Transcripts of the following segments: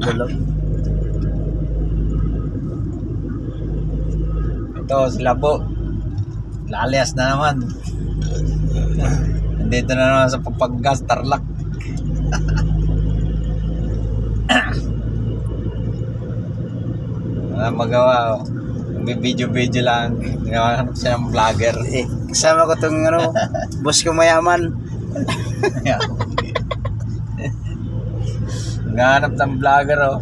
Lulog. Ito sila po. Lalias na naman. Nandito na naman sa Pampanga, Tarlac. Wala magawa. Video-video lang. Ginawa siya ng vlogger. Kasama ko itong boss ko mayaman. Naghahanap ng vlogger, oh.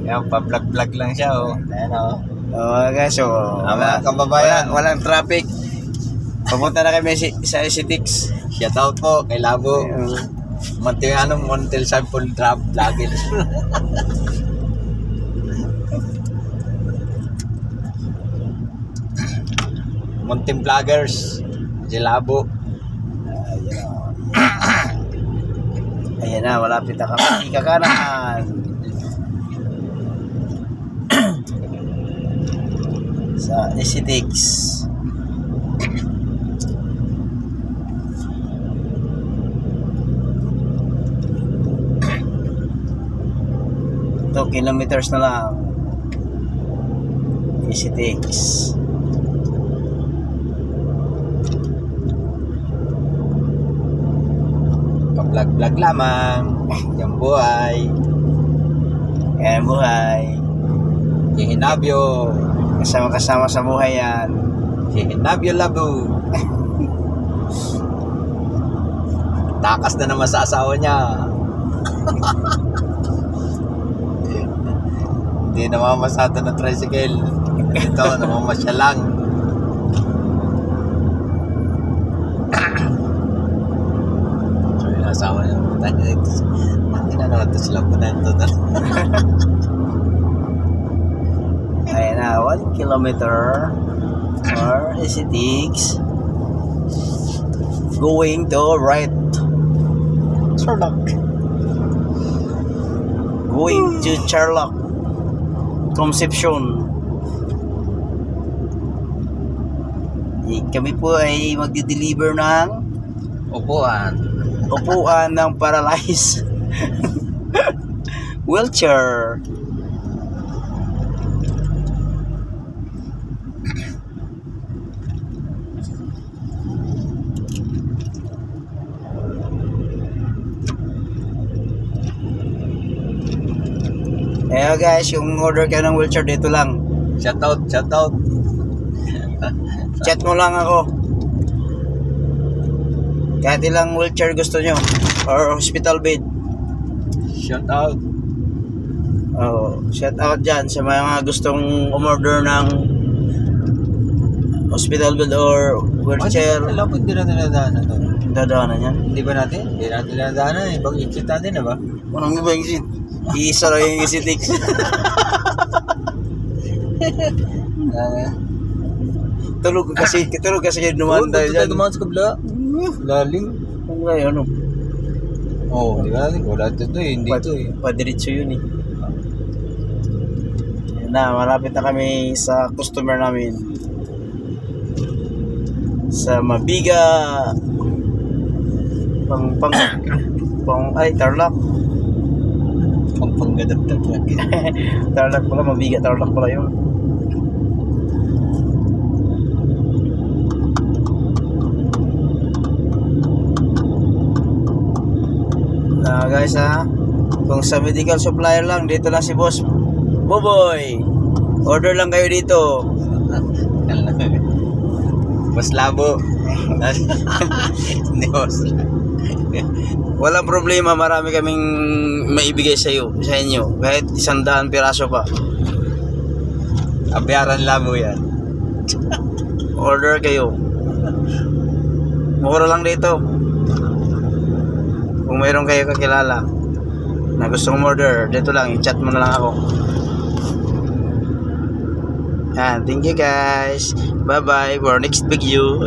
Yan, pa-vlog-vlog lang siya, oh. Ayan, oh. Guys, so Mga kababayan. walang traffic. Papunta na kami sa SCTX. Shout out po kay Labo. Montel Sample Drop Vlogger. Montim Vloggers. Si Labo. Ayan na, malapit na kami. Kakanan. Sa SCTX. Ito, kilometers na lang. SCTX. Pa-vlog-vlog lamang. Yung buhay. Yan ang buhay. Hihinabyo. Kasama-kasama sa buhay yan. Hihinabyo Labo. Takas na naman sa asawa niya. Hindi namamasada ng tricycle. Ito, namamasya lang. So, yung asawa niya, tanya ito. Hindi na naman ito sila po na ito. Ayan na, 1 kilometer or SCTX. Going to right. Charlock. Going to Charlock. Concepcion. Kami po ay magdi-deliver ng upuan ng paralyzed wheelchair. Ayan guys, yung order ka ng wheelchair dito lang. Shout out. Chat mo lang ako. Kahit ilang wheelchair gusto nyo. Or hospital bed. Shout out. Oh, shout out dyan sa mga gustong umorder ng hospital bed or wheelchair. Alam ko hindi natin nadaanan to. Dadaanan yan. Hindi ba natin? Hindi natin nadaanan eh. Pag-exit natin na ba? Anong iba yung exit? Iisa lang yung SCTX. Tulog kasi kayo dumaan tayo dyan. Dumaan sa kabla. Laling. Ano kayo, ano? Oo, di ba natin? Wala ito eh. Hindi ito eh. Padiretso yun eh. Yan na, malapit na kami sa customer namin. Sa Mabiga. Tarlac. Panggadagdag lagi. Tarlac pala, Mabiga, Tarlac pala yun. Guys kung sa medical supplier lang, dito lang si Boss Boboy. Order lang kayo dito. Mas Labo. Hindi Boss. Walang problema, marami kaming maibigay sa inyo. Kahit 100 piraso pa. Abayaran Labo yan. Order kayo. Mura lang dito. Kung mayroon kayo kakilala na gusto mong order, dito lang, i-chat mo na lang ako. Thank you guys. Bye bye for next video.